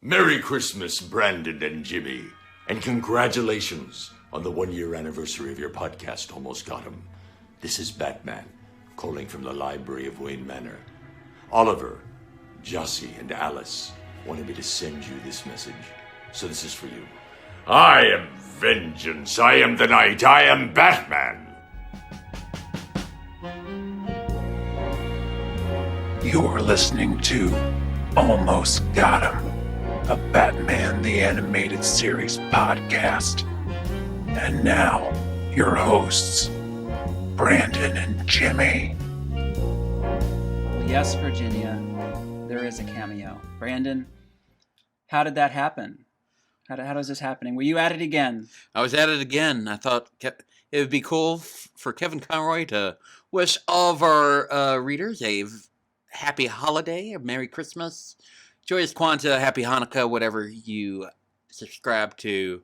Merry Christmas, Brandon and Jimmy, and congratulations on the 1-year anniversary of your podcast, Almost Got 'Em. This is Batman, calling from the library of Wayne Manor. Oliver, Jossie, and Alice wanted me to send you this message, so this is for you. I am vengeance, I am the night, I am Batman! You are listening to Almost Got 'Em, a Batman the Animated Series podcast. And now, your hosts, Brandon and Jimmy. Yes, Virginia, there is a cameo. Brandon, how did that happen? How is this happening? Were you at it again? I was at it again. I thought it would be cool for Kevin Conroy to wish all of our readers a happy holiday, a Merry Christmas, joyous Kwanzaa, Happy Hanukkah, whatever you subscribe to.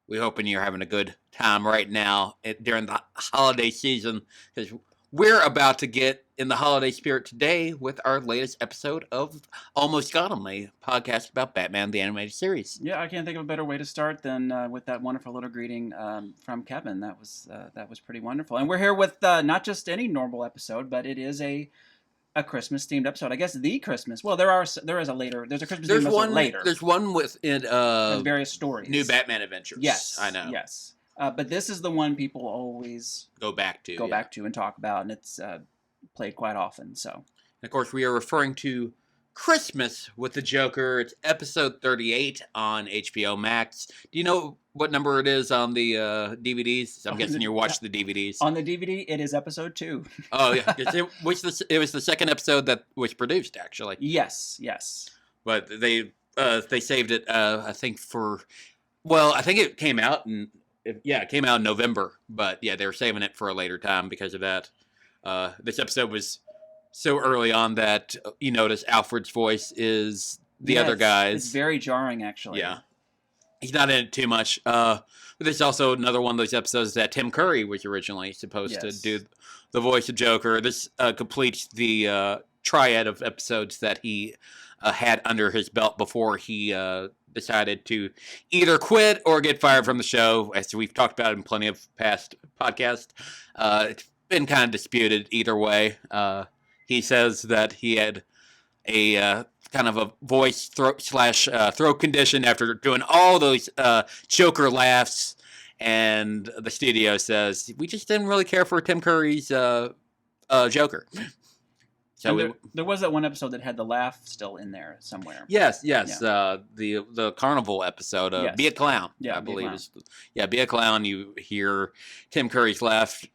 We're hoping you're having a good time right now during the holiday season, because we're about to get in the holiday spirit today with our latest episode of Almost Got 'Em, a podcast about Batman the Animated Series. Yeah, I can't think of a better way to start than with that wonderful little greeting from Kevin. That was pretty wonderful. And we're here with not just any normal episode, but it is a Christmas themed episode. I guess the Christmas. Well, there's a Christmas themed episode later. There's one with various stories. New Batman Adventures. Yes, I know. Yes, but this is the one people always go back to and talk about, and it's played quite often. So, and of course, we are referring to Christmas with the Joker. It's episode 38 on HBO Max. Do you know what number it is on the DVDs? I'm guessing you watched the DVDs. On the DVD, it is episode 2. Oh, yeah. It was the second episode that was produced, actually. Yes. But they saved it, I think, I think it came out it came out in November. But, yeah, they were saving it for a later time because of that. This episode was so early on that you notice Alfred's voice is the other guy's. It's very jarring, actually. Yeah. He's not in it too much. But there's also another one of those episodes that Tim Curry was originally supposed to do the voice of Joker. This completes the triad of episodes that he had under his belt before he decided to either quit or get fired from the show. As we've talked about in plenty of past podcasts, it's been kind of disputed either way. He says that he had a kind of a voice throat condition after doing all those Joker laughs, and the studio says we just didn't really care for Tim Curry's Joker. So there was that one episode that had the laugh still in there somewhere. Yes. Yeah. The carnival episode of Be a Clown. Yeah, I believe Be a Clown. You hear Tim Curry's laugh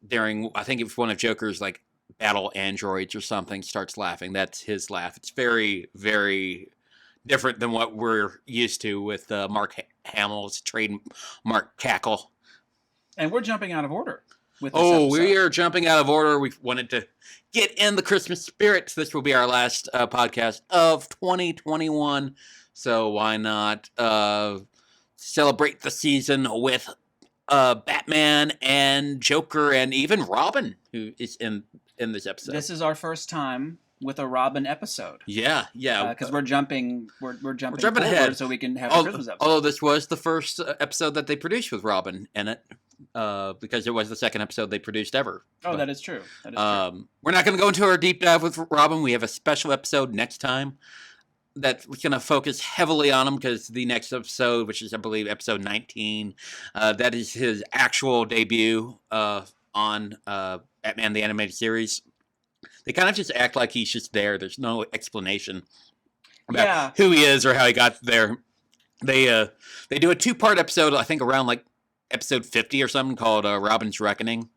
during, I think it was one of Joker's like battle androids or something, starts laughing. That's his laugh. It's very, very different than what we're used to with Mark Hamill's trademark cackle. And we're jumping out of order with this episode. We are jumping out of order. We wanted to get in the Christmas spirit. This will be our last podcast of 2021. So why not celebrate the season with Batman and Joker and even Robin, who is in this episode. This is our first time with a Robin episode. Yeah. Because we're jumping ahead, so we can have a Christmas episode. Although this was the first episode that they produced with Robin in it, because it was the second episode they produced ever. Oh, that is true. We're not going to go into our deep dive with Robin. We have a special episode next time that we're going to focus heavily on him, because the next episode, which is, I believe, episode 19, that is his actual debut on Batman the Animated Series. They kind of just act like he's just there. There's no explanation about who he is or how he got there. They do a 2-part episode, I think around like episode 50 or something, called Robin's Reckoning.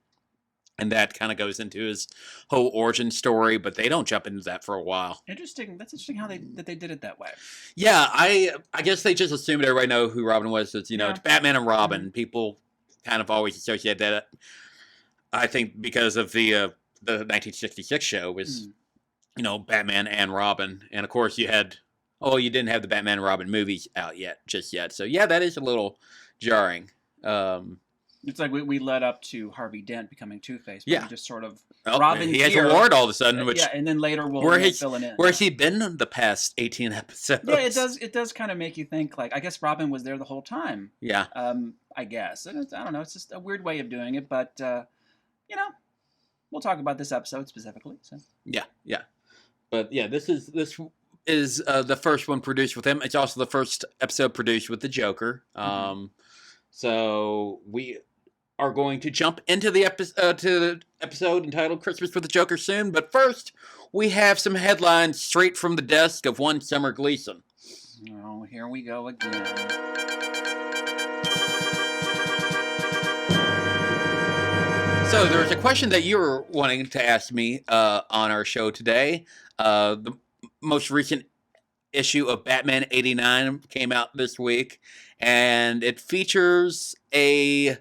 And that kind of goes into his whole origin story, but they don't jump into that for a while. Interesting. That's interesting how they did it that way. Yeah, I guess they just assumed everybody know who Robin was. It's, it's Batman and Robin. Mm-hmm. People kind of always associate that. I think because of the 1966 show was, Batman and Robin. And of course you didn't have the Batman and Robin movies out just yet. So yeah, that is a little jarring. It's like we led up to Harvey Dent becoming Two-Face, but we just sort of Robin's he has here. a ward all of a sudden, which and then later we'll fill it in. Where's he been in the past 18 episodes? Yeah, it does kind of make you think, like, I guess Robin was there the whole time. Yeah. I guess. And I don't know. It's just a weird way of doing it, but we'll talk about this episode specifically. So. Yeah. But yeah, this is the first one produced with him. It's also the first episode produced with the Joker. So we are going to jump into the episode entitled Christmas with the Joker soon. But first, we have some headlines straight from the desk of one Summer Gleason. Oh, here we go again. So there was a question that you were wanting to ask me on our show today. The most recent issue of Batman 89 came out this week, and it features a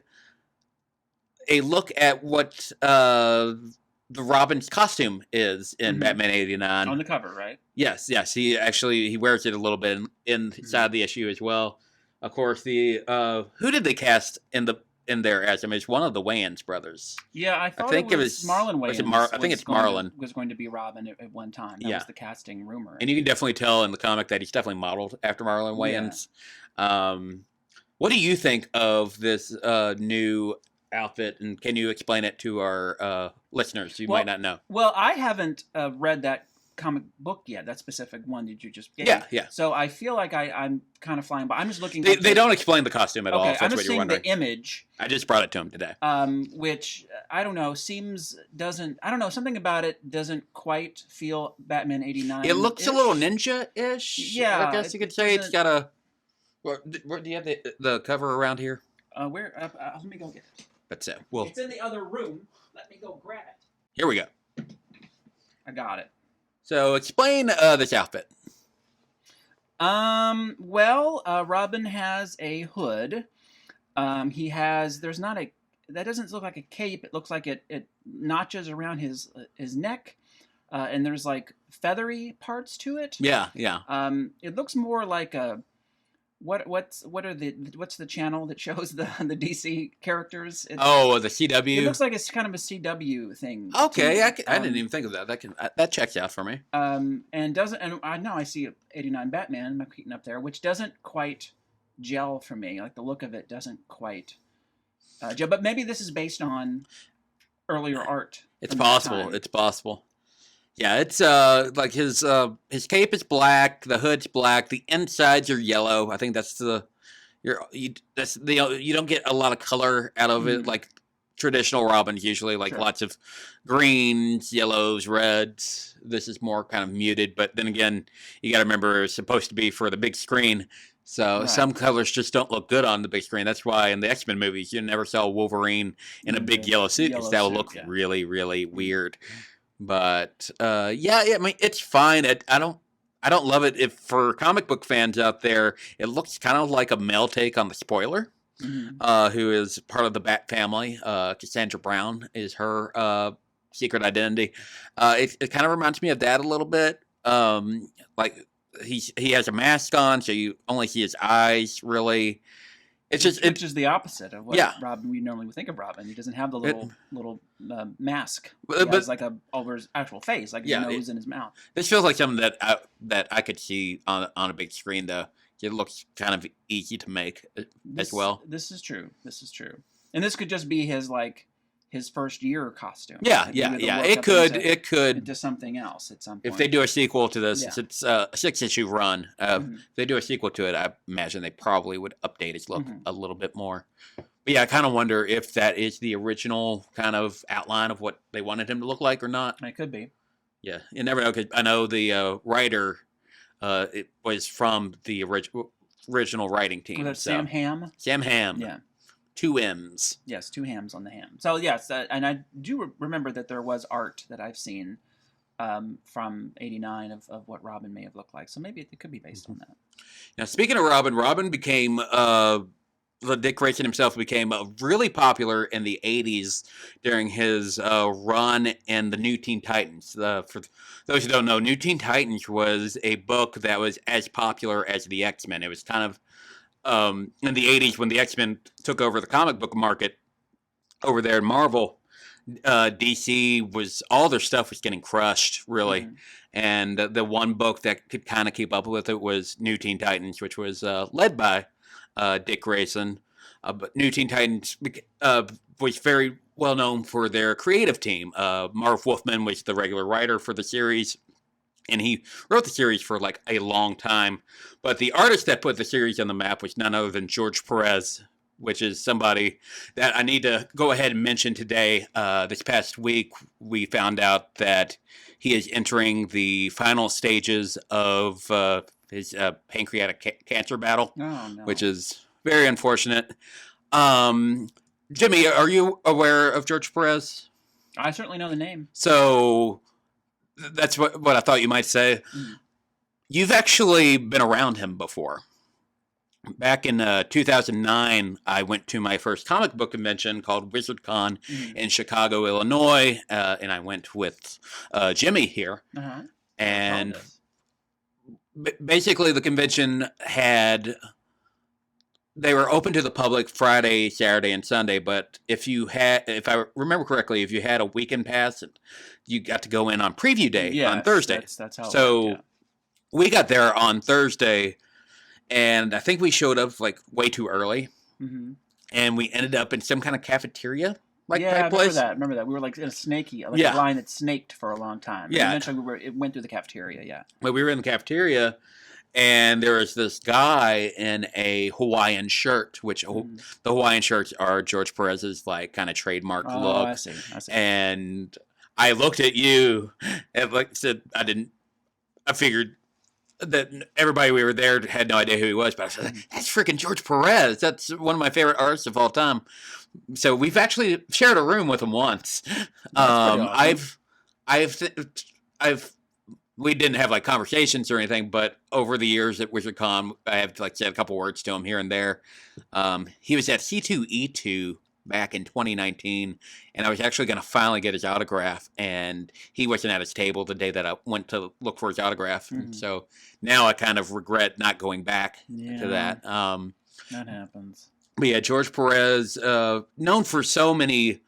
look at what the Robin's costume is in Batman 89. On the cover, right? Yes. He wears it a little bit inside the issue as well. Of course, who did they cast in there as him? It's one of the Wayans brothers. Yeah, I think it was Marlon Wayans. I think it's Marlon. Was going to be Robin at one time. That was the casting rumor. And you can definitely tell in the comic that he's definitely modeled after Marlon Wayans. Yeah. What do you think of this new outfit, and can you explain it to our listeners who might not know? Well, I haven't read that comic book yet, that specific one. Did you just yeah. So I feel like I'm kind of flying by. I'm just looking. They don't explain the costume at all. If that's I'm just what you're seeing wondering. the image. I just brought it to him today. Which I don't know, something about it doesn't quite feel Batman 89. It looks a little ninja-ish. Yeah, I guess you could say it's got a. Where do you have the cover around here? Let me go get it. But it's in the other room. Let me go grab it. Here we go. I got it. So explain this outfit. Robin has a hood. That doesn't look like a cape. It looks like it notches around his neck, and there's like feathery parts to it. Yeah. It looks more like a what's the channel that shows the DC characters? The CW. It looks like it's kind of a CW thing. Okay, I didn't even think of that. That checks out for me. And I see 89 Batman McKeaton up there, which doesn't quite gel for me. Like the look of it doesn't quite gel. But maybe this is based on earlier art. It's possible. It's possible. Yeah, it's like his cape is black, the hood's black, the insides are yellow. I think you don't get a lot of color out of it like traditional Robins usually, like lots of greens, yellows, reds. This is more kind of muted, but then again, you got to remember it's supposed to be for the big screen. So some colors just don't look good on the big screen. That's why in the X-Men movies you never saw Wolverine in a big yellow suit because that would look really, really weird. But I mean, it's fine. I don't love it. If for comic book fans out there, it looks kind of like a male take on the Spoiler, who is part of the Bat family. Cassandra Brown is her secret identity. It kind of reminds me of that a little bit. Like he has a mask on, so you only see his eyes. Really, which is the opposite of what Robin we normally would think of Robin. He doesn't have the little mask. He has like over his actual face, like his nose and his mouth. This feels like something that I could see on a big screen, though. It looks kind of easy to make as well. This is true. And this could just be his first yeir costume. Yeah. It could into something else at some point. If they do a sequel to this, it's a 6-issue run. If they do a sequel to it, I imagine they probably would update its look a little bit more. But yeah, I kind of wonder if that is the original kind of outline of what they wanted him to look like or not. It could be. Yeah, you never know. Cause I know the writer, it was from the original writing team. Was that Sam Hamm? Sam Hamm. Yeah. 2 M's. Yes, 2 hams on the ham. So yes, and I do remember that there was art that I've seen from 89 of what Robin may have looked like. So maybe it could be based on that. Now, speaking of Robin became Dick Grayson himself became really popular in the 80s during his run in the New Teen Titans. For those who don't know, New Teen Titans was a book that was as popular as the X-Men. It was kind of in the 80s when the X-Men took over the comic book market over there in Marvel. DC was all their stuff was getting crushed, really. And the one book that could kind of keep up with it was New Teen Titans, which was led by Dick Grayson. But New Teen Titans was very well known for their creative team. Marv Wolfman was the regular writer for the series, and he wrote the series for like a long time. But the artist that put the series on the map was none other than George Perez, which is somebody that I need to go ahead and mention today. This past week, we found out that he is entering the final stages of his pancreatic cancer battle, which is very unfortunate. Jimmy, are you aware of George Perez? I certainly know the name. So that's what I thought you might say. You've actually been around him before. Back in 2009, I went to my first comic book convention called WizardCon in Chicago, Illinois, and I went with Jimmy here. And basically the convention they were open to the public Friday, Saturday, and Sunday, but if I remember correctly, if you had a weekend pass, you got to go in on preview day on Thursday. That's how so it worked, we got there on Thursday, and I think we showed up like way too early, and we ended up in some kind of cafeteria type place. I remember that. We were like in a a line that snaked for a long time. And eventually it went through the cafeteria, But we were in the cafeteria, and there was this guy in a Hawaiian shirt, which the Hawaiian shirts are George Perez's like kind of trademark look. I see. And I looked at you and said, I figured that everybody we were there had no idea who he was, but I said, that's freaking George Perez. That's one of my favorite artists of all time. So we've actually shared a room with him once. Awesome. We didn't have like conversations or anything, but over the years at WizardCon, I have like said a couple words to him here and there. He was at C2E2 back in 2019, and I was actually going to finally get his autograph, and he wasn't at his table the day that I went to look for his autograph. So now I kind of regret not going back to that. That happens. But yeah, George Perez, known for so many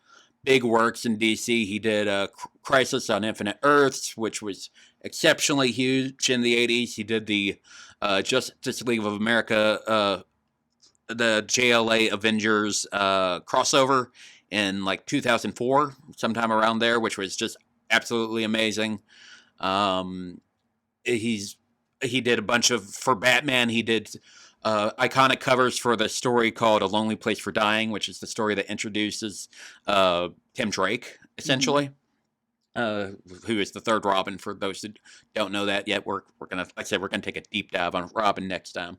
big works in DC. He did Crisis on Infinite Earths, which was exceptionally huge in the 80s. He did the Justice League of America, the JLA Avengers crossover in like 2004, sometime around there, which was just absolutely amazing. He did a bunch for Batman. He did iconic covers for the story called A Lonely Place for Dying, which is the story that introduces Tim Drake, essentially, who is the third Robin. For those who don't know that yet, we're gonna, like I said, we're gonna take a deep dive on Robin next time.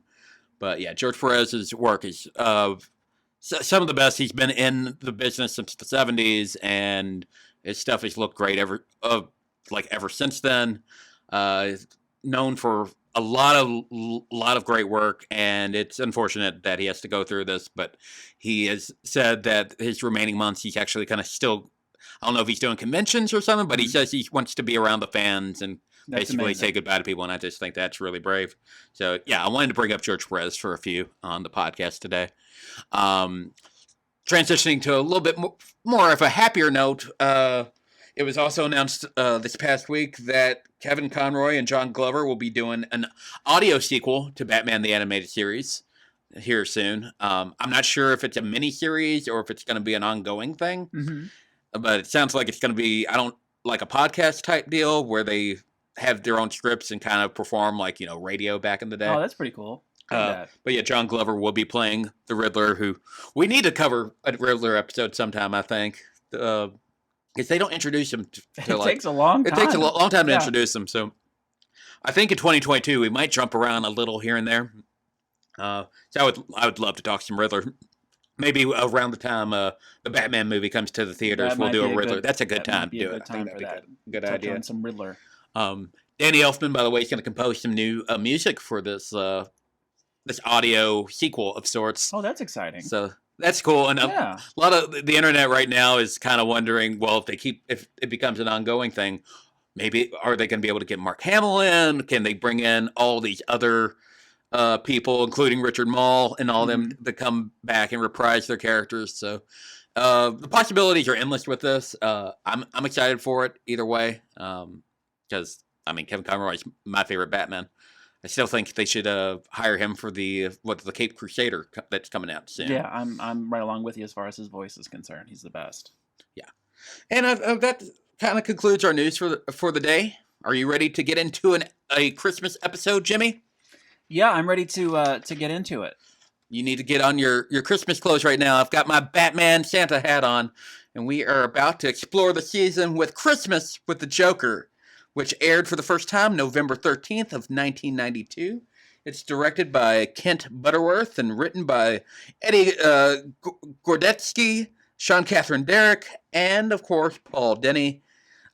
But yeah, George Perez's work is some of the best. He's been in the business since the 70s, and his stuff has looked great ever since then. Known for a lot of great work, and it's unfortunate that he has to go through this, but he has said that his remaining months he's actually kind of still, I don't know if he's doing conventions or something, but he says he wants to be around the fans and basically say goodbye to people, and I just think that's really brave. So yeah, I wanted to bring up George Perez for a few on the podcast today. Transitioning to a little bit more of a happier note, it was also announced this past week that Kevin Conroy and John Glover will be doing an audio sequel to Batman the Animated Series here soon. I'm not sure if it's a mini-series or if it's going to be an ongoing thing, but it sounds like it's going to be, like a podcast type deal where they have their own scripts and kind of perform like, radio back in the day. Oh, that's pretty cool. But yeah, John Glover will be playing the Riddler, who we need to cover a Riddler episode sometime, I think. Because they don't introduce him it takes a long time. It takes a long time to introduce them. So I think in 2022 we might jump around a little here and there. So I would love to talk some Riddler. Maybe around the time the Batman movie comes to the theaters, we'll do a Riddler. That's a good time to do it. I think that'd be a good idea. On some Riddler. Danny Elfman, by the way, is going to compose some new music for this this audio sequel of sorts. Oh, that's exciting. So that's cool. And a lot of the internet right now is kind of wondering, well, if it becomes an ongoing thing, maybe are they going to be able to get Mark Hamill in? Can they bring in all these other people, including Richard Mall and all them, to come back and reprise their characters? So The possibilities are endless with this. I'm excited for it either way. Because Kevin Conroy's my favorite Batman. I still think they should hire him for the Cape Crusader that's coming out soon. Yeah, I'm right along with you as far as his voice is concerned. He's the best. Yeah, and that kind of concludes our news for the day. Are you ready to get into a Christmas episode, Jimmy? Yeah, I'm ready to get into it. You need to get on your Christmas clothes right now. I've got my Batman Santa hat on, and we are about to explore the season with Christmas with the Joker, which aired for the first time November 13th of 1992. It's directed by Kent Butterworth and written by Eddie Gordetsky, Sean Catherine Derrick, and, of course, Paul Denny.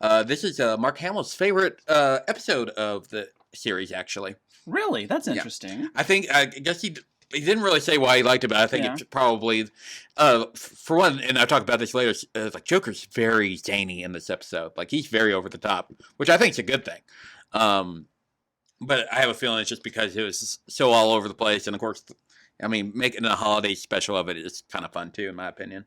This is Mark Hamill's favorite episode of the series, actually. Really? That's interesting. Yeah. I guess he didn't really say why he liked it, but I think it's probably, for one, and I'll talk about this later, like Joker's very zany in this episode. Like, he's very over the top, which I think is a good thing. But I have a feeling it's just because it was so all over the place. And, of course, making a holiday special of it is kind of fun, too, in my opinion.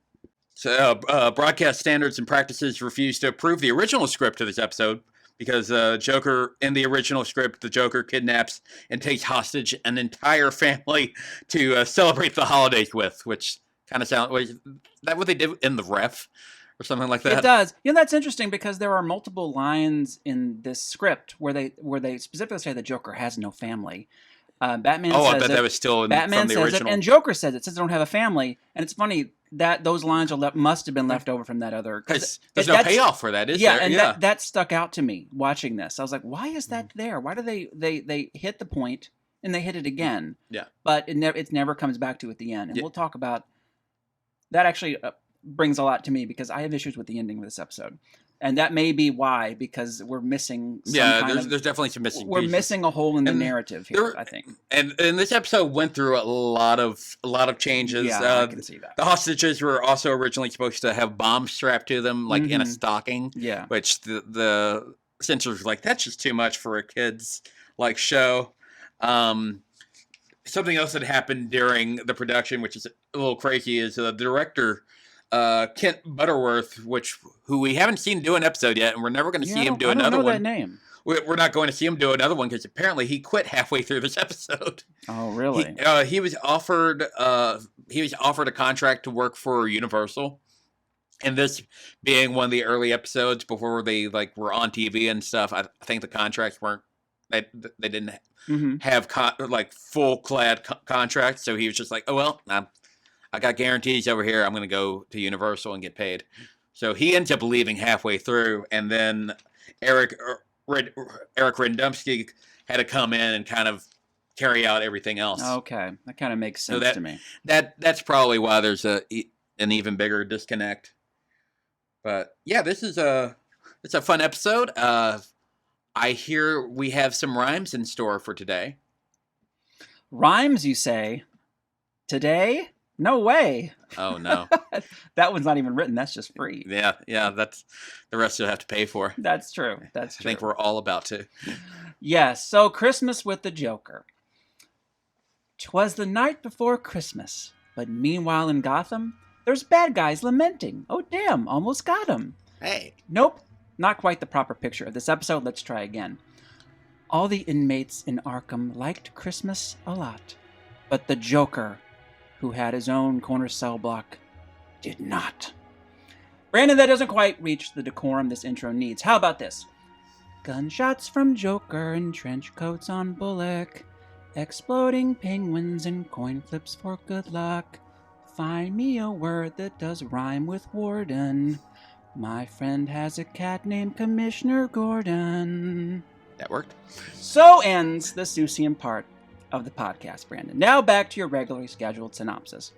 So, broadcast standards and practices refused to approve the original script of this episode because Joker, in the original script, the Joker kidnaps and takes hostage an entire family to celebrate the holidays with, which kind of sounds, is that what they did in The Ref or something like that? It does. That's interesting because there are multiple lines in this script where they specifically say the Joker has no family. Batman says I bet that was still Batman from the says original. It, and Joker says it. Says they don't have a family, and it's funny that those lines must have been left over from that other. Because there's no payoff for that, is there? And that stuck out to me watching this. I was like, why is that there? Why do they hit the point and they hit it again? Yeah, but it never comes back to at the end, and we'll talk about that. Actually, brings a lot to me because I have issues with the ending of this episode. And that may be why, because we're missing some there's definitely some missing We're pieces. Missing a hole in the narrative here, I think. And this episode went through a lot of changes. Yeah, I can see that. The hostages were also originally supposed to have bombs strapped to them, like in a stocking. Yeah. Which the censors were like, that's just too much for a kid's show. Something else that happened during the production, which is a little crazy, is the director Kent Butterworth, who we haven't seen do an episode yet, and we're never going to see him do another one. I don't know that name. We're not going to see him do another one because apparently he quit halfway through this episode. Oh, really? He was offered a contract to work for Universal, and this being one of the early episodes before they were on TV and stuff. I think the contracts weren't. They didn't have full clad contracts, so he was just like, oh well, I got guarantees over here. I'm going to go to Universal and get paid. So he ends up leaving halfway through, and then Eric Rendomsky had to come in and kind of carry out everything else. Okay, that kind of makes sense to me. That's probably why there's an even bigger disconnect. But yeah, it's a fun episode. I hear we have some rhymes in store for today. Rhymes, you say? Today? No way. Oh, no. That one's not even written. That's just free. Yeah. That's the rest you'll have to pay for. That's true. I think we're all about to. Yes. So Christmas with the Joker. 'Twas the night before Christmas, but meanwhile in Gotham, there's bad guys lamenting. Oh, damn, almost got him. Hey. Nope. Not quite the proper picture of this episode. Let's try again. All the inmates in Arkham liked Christmas a lot, but the Joker, who had his own corner cell block, did not. Brandon, that doesn't quite reach the decorum this intro needs. How about this? Gunshots from Joker and trench coats on Bullock. Exploding penguins and coin flips for good luck. Find me a word that does rhyme with warden. My friend has a cat named Commissioner Gordon. That worked. So ends the Seussian part of the podcast, Brandon. Now back to your regularly scheduled synopsis.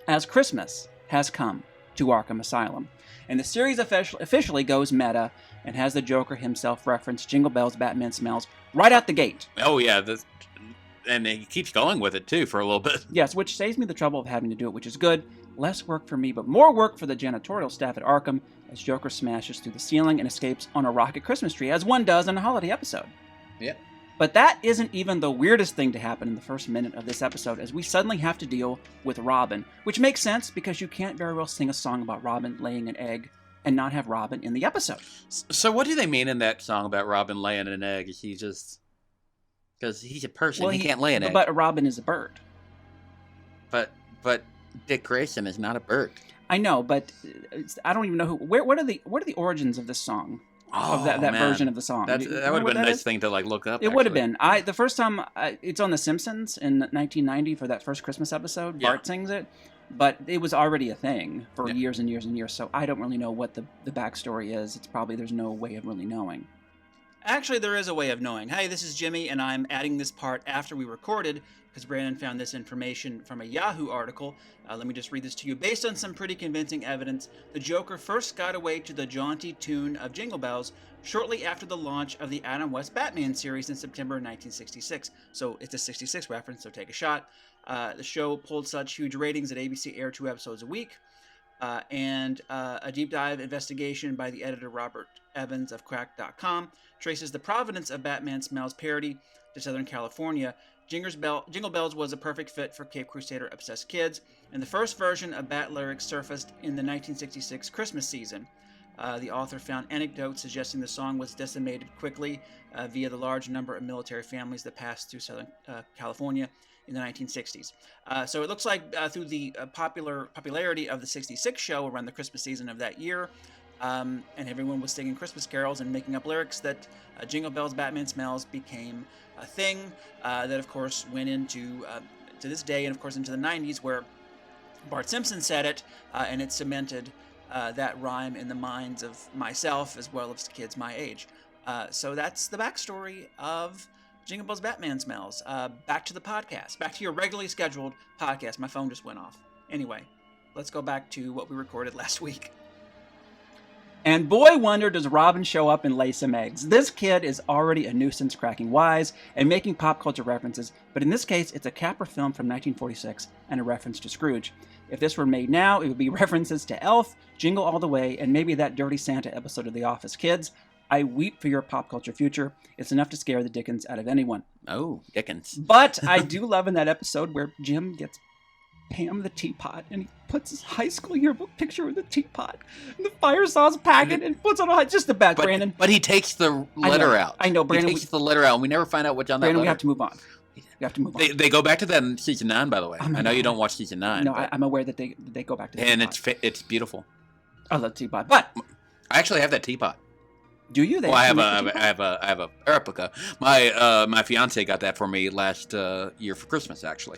As Christmas has come to Arkham Asylum, and the series officially goes meta and has the Joker himself reference Jingle Bells, Batman Smells right out the gate. Oh, yeah. And he keeps going with it, too, for a little bit. Yes, which saves me the trouble of having to do it, which is good. Less work for me, but more work for the janitorial staff at Arkham as Joker smashes through the ceiling and escapes on a rocket Christmas tree, as one does in a holiday episode. Yeah. But that isn't even the weirdest thing to happen in the first minute of this episode, as we suddenly have to deal with Robin, which makes sense because you can't very well sing a song about Robin laying an egg and not have Robin in the episode. So what do they mean in that song about Robin laying an egg? Is he just... Because he's a person, he can't lay an egg. But Robin is a bird. But Dick Grayson is not a bird. I know, but I don't even know who... What are the origins of this song? Of that version of the song. That would have been a nice thing to look up. It would have been. The first time it's on The Simpsons in 1990 for that first Christmas episode. Yeah. Bart sings it, but it was already a thing for years and years and years. So I don't really know what the backstory is. It's probably there's no way of really knowing. Actually, there is a way of knowing. Hey, this is Jimmy, and I'm adding this part after we recorded because Brandon found this information from a Yahoo article. Let me just read this to you. Based on some pretty convincing evidence, the Joker first got away to the jaunty tune of Jingle Bells shortly after the launch of the Adam West Batman series in September 1966. So it's a 66 reference, so take a shot. The show pulled such huge ratings that ABC aired 2 episodes a week. And a deep dive investigation by the editor Robert Evans of Cracked.com traces the provenance of Batman Smells parody to Southern California. Jingle Bells was a perfect fit for Cape Crusader-obsessed kids, and the first version of Bat lyrics surfaced in the 1966 Christmas season. The author found anecdotes suggesting the song was decimated quickly via the large number of military families that passed through Southern California in the 1960s. So it looks like through the popularity of the 66 show around the Christmas season of that year, and everyone was singing Christmas carols and making up lyrics, that Jingle Bells Batman Smells became a thing that, of course, went into to this day and, of course, into the 90s, where Bart Simpson said it, and it cemented that rhyme in the minds of myself as well as kids my age. So that's the backstory of Jingle Bells Batman Smells. Back to the podcast. Back to your regularly scheduled podcast. My phone just went off. Anyway, let's go back to what we recorded last week. And boy wonder does Robin show up and lay some eggs. This kid is already a nuisance cracking wise and making pop culture references, but in this case it's a Capra film from 1946 and a reference to Scrooge. If this were made now, it would be references to Elf, Jingle All the Way, and maybe that Dirty Santa episode of The Office. Kids, I weep for your pop culture future. It's enough to scare the dickens out of anyone. Oh, dickens. But I do love in that episode where Jim gets Pam the teapot, and he puts his high school yearbook picture in the teapot, and the fire sauce packet, and puts it on. Just the best, Brandon. But he takes the letter out. I know, Brandon. He takes the letter out, and we never find out what's on that letter. Brandon, we have to move on. We have to move on. They go back to that in season 9, by the way. I know you don't watch season 9. No, I'm aware that they go back to that. And it's beautiful. I love teapot, but I actually have that teapot. Do you? Well, I have a replica. My fiance got that for me last year for Christmas, actually.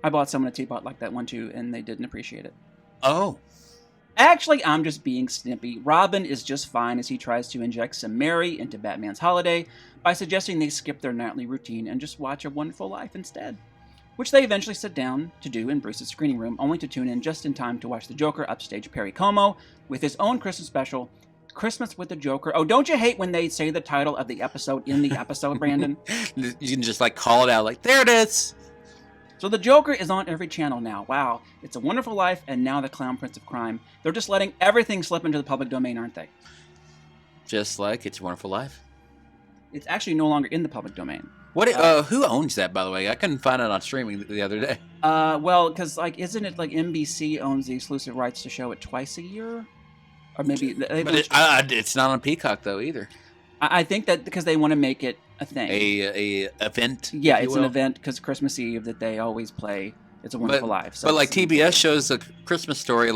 I bought someone a teapot like that one too, and they didn't appreciate it. Oh. Actually, I'm just being snippy. Robin is just fine as he tries to inject some merry into Batman's holiday by suggesting they skip their nightly routine and just watch A Wonderful Life instead, which they eventually sit down to do in Bruce's screening room, only to tune in just in time to watch the Joker upstage Perry Como with his own Christmas special, Christmas with the Joker. Oh, don't you hate when they say the title of the episode in the episode, Brandon? You can just call it out there it is. So the Joker is on every channel now. Wow, It's a Wonderful Life and now The Clown Prince of Crime. They're just letting everything slip into the public domain, aren't they? Just like It's a Wonderful Life. It's actually no longer in the public domain. Who owns that, by the way? I couldn't find it on streaming the other day. Well, because isn't it like NBC owns the exclusive rights to show it twice a year? Or maybe... But it's not on Peacock, though, either. I think that because they want to make it a thing. A event? Yeah, it's an event because Christmas Eve that they always play It's a Wonderful Life. So but TBS shows a Christmas Story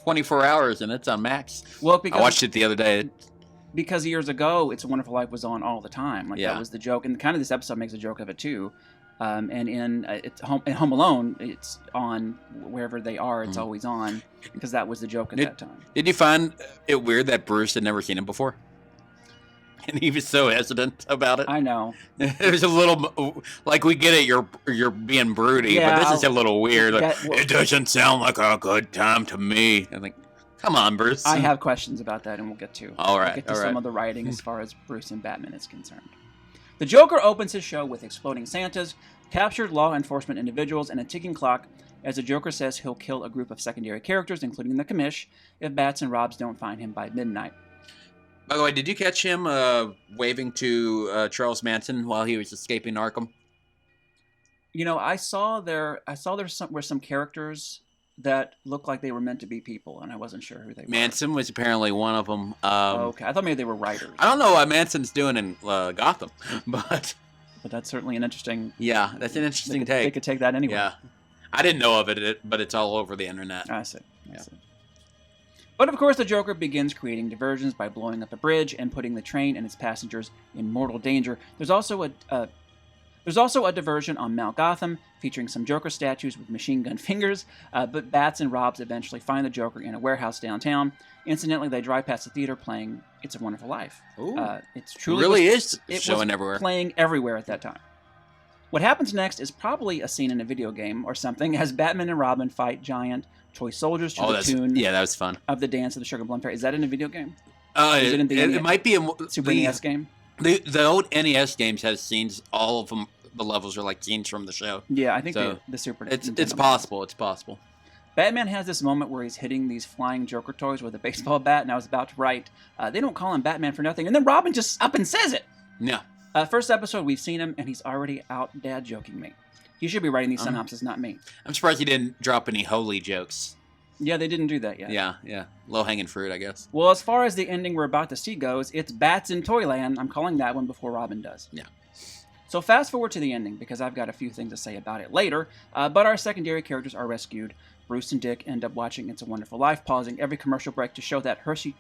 24 hours and it's on Max. Well, because I watched it the other day. Because years ago, It's a Wonderful Life was on all the time. That was the joke. And kind of this episode makes a joke of it too. And in Home Alone, it's on wherever they are. It's always on because that was the joke at that time. Did you find it weird that Bruce had never seen him before? And he was so hesitant about it. I know. It was a little we get it. You're being broody, but this is a little weird. It doesn't sound like a good time to me. I'm like, come on, Bruce. I have questions about that, and we'll get to. All right. We'll get to some of the writing as far as Bruce and Batman is concerned. The Joker opens his show with exploding Santas, captured law enforcement individuals, and a ticking clock. As the Joker says, he'll kill a group of secondary characters, including the Commish, if Bats and Robs don't find him by midnight. By the way, did you catch him waving to Charles Manson while he was escaping Arkham? I saw there were some characters that looked like they were meant to be people, and I wasn't sure who they were. Manson was apparently one of them. Okay, I thought maybe they were writers. I don't know what Manson's doing in Gotham, but that's certainly an interesting. Yeah, that's an interesting take. They could take that anyway. Yeah, I didn't know of it, but it's all over the internet. I see. But of course, the Joker begins creating diversions by blowing up a bridge and putting the train and its passengers in mortal danger. There's also a diversion on Mount Gotham, featuring some Joker statues with machine gun fingers, but Bats and Robs eventually find the Joker in a warehouse downtown. Incidentally, they drive past the theater playing It's a Wonderful Life. It's truly is showing everywhere. Playing everywhere at that time. What happens next is probably a scene in a video game or something, as Batman and Robin fight giant toy soldiers to the tune that was fun. Of the Dance of the Sugar Plum Fairy. Is that in a video game? It might be a Super NES game. The old NES games has scenes. All of them, the levels are like scenes from the show. Yeah, I think the Super. It's possible. It's possible. Batman has this moment where he's hitting these flying Joker toys with a baseball bat, and I was about to write, they don't call him Batman for nothing, and then Robin just up and says it. Yeah. First episode, we've seen him, and he's already out dad joking me. He should be writing these synopses, not me. I'm surprised he didn't drop any holy jokes. Yeah, they didn't do that yet. Yeah. Low-hanging fruit, I guess. Well, as far as the ending we're about to see goes, it's Bats in Toyland. I'm calling that one before Robin does. Yeah. So fast forward to the ending, because I've got a few things to say about it later, but our secondary characters are rescued. Bruce and Dick end up watching It's a Wonderful Life, pausing every commercial break to show that Hershey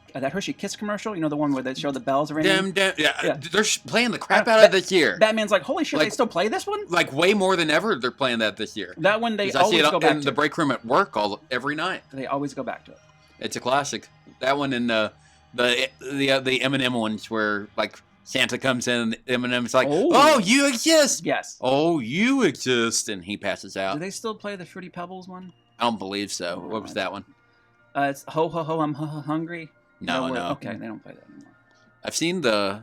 Kiss commercial. You know, the one where they show the bells ringing? Yeah. They're playing the crap out of this year. Batman's like, holy shit, they still play this one? Like, way more than ever, they're playing that this year. That one they always go back to. I see it in the break room at work every night. They always go back to it. It's a classic. That one and the Eminem ones where, like, Santa comes in and Eminem's like, oh, you exist! Yes. Oh, you exist! And he passes out. Do they still play the Fruity Pebbles one? I don't believe so. What was that one? It's Ho Ho Ho, I'm Hungry. No. Okay, they don't play that anymore. I've seen the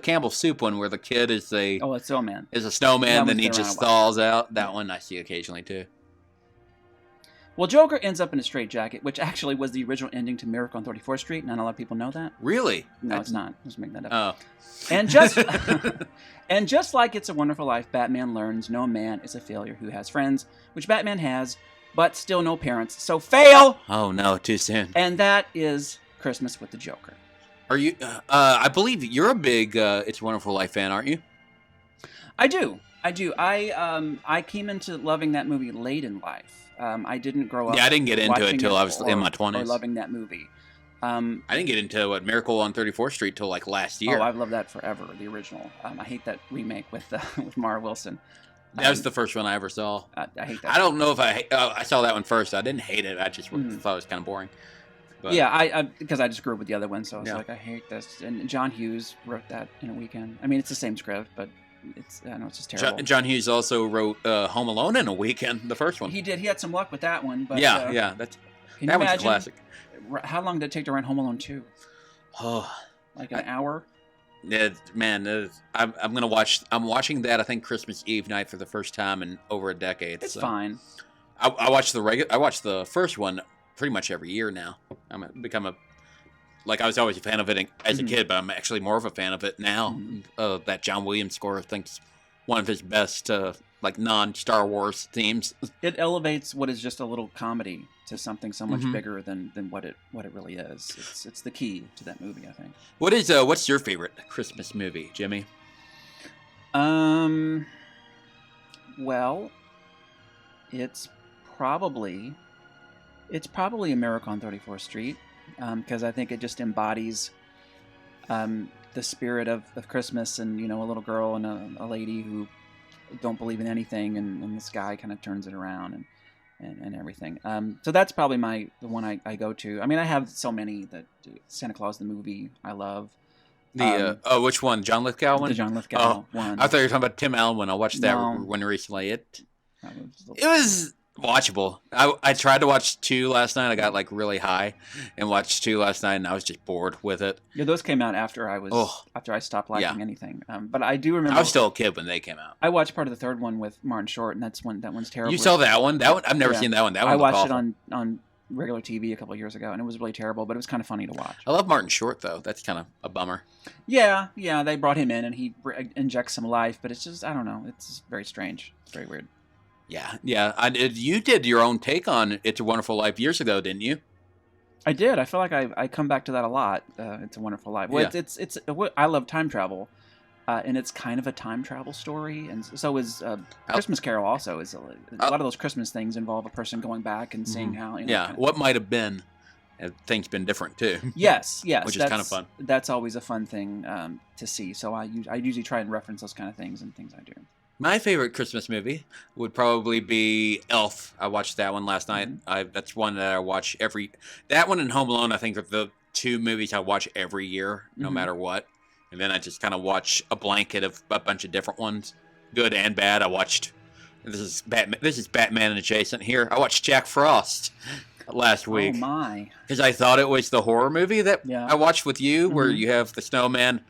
Campbell Soup one where the kid is a snowman. Is a snowman, then he just thaws out. That one I see occasionally too. Well, Joker ends up in a straitjacket, which actually was the original ending to Miracle on 34th Street. Not a lot of people know that. Really? No, it's not. Let's make that up. Oh. And just like It's a Wonderful Life, Batman learns no man is a failure who has friends, which Batman has, but still no parents. So fail! Oh, no, too soon. And that is Christmas with the Joker. Are you, I believe you're a big It's a Wonderful Life fan, aren't you? I do. I came into loving that movie late in life. I didn't grow up. Yeah, I didn't get into it until I was in my 20s. Or loving that movie. I didn't get into Miracle on 34th Street till like last year. Oh, I've loved that forever. The original. I hate that remake with Mara Wilson. That was the first one I ever saw. I hate that. I don't know if I saw that one first. I didn't hate it. I just thought it was kind of boring. But. Yeah, because I just grew up with the other one, so I was like, I hate this. And John Hughes wrote that in a weekend. I mean, it's the same script, but I know it's just terrible. John Hughes also wrote Home Alone in a weekend, the first one. He did. He had some luck with that one. But, that one's a classic. How long did it take to write Home Alone 2? Oh, like an hour? Man, I'm watching that, I think, Christmas Eve night for the first time in over a decade. It's fine. I watched the first one pretty much every year now. I was always a fan of it as a kid, but I'm actually more of a fan of it now. That John Williams score, I think, is one of his best, non-Star Wars themes. It elevates what is just a little comedy to something so much bigger than what it really is. It's the key to that movie, I think. What's your favorite Christmas movie, Jimmy? Well, it's probably A Miracle on 34th Street. Because I think it just embodies the spirit of Christmas, and a little girl and a lady who don't believe in anything, and this guy kind of turns it around and everything. So that's probably the one I go to. I mean, I have so many that Santa Claus the movie I love. Which one? John Lithgow one? The John Lithgow one. I thought you were talking about Tim Allen one. I watched that one recently. It was watchable. I tried to watch 2 last night. I got really high and watched 2 last night, and I was just bored with it. Yeah, those came out after I stopped liking anything. But I do remember I was still a kid when they came out. I watched part of the third one with Martin Short, and that one's terrible. You saw that one? That one I've never seen that one. That one I watched it on regular TV a couple of years ago, and it was really terrible, but it was kind of funny to watch. I love Martin Short, though. That's kind of a bummer. Yeah, they brought him in, and he injects some life, but it's just, I don't know. It's very strange. It's very weird. Yeah. You did your own take on It's a Wonderful Life years ago, didn't you? I did. I feel like I come back to that a lot. It's a Wonderful Life. Well, Yeah. it's I love time travel, and it's kind of a time travel story, and so is Christmas Carol. Also, is a lot of those Christmas things involve a person going back and seeing how. What might have been. Have things been different too? Yes, which is kind of fun. That's always a fun thing to see. So I usually try and reference those kind of things and things I do. My favorite Christmas movie would probably be Elf. I watched that one last night. That's one that I watch every. That one and Home Alone, I think, are the two movies I watch every year, no matter what. And then I just kind of watch a blanket of a bunch of different ones, good and bad. I watched. This is Batman and adjacent here. I watched Jack Frost last week. Oh my! Because I thought it was the horror movie that I watched with you, where you have the snowman,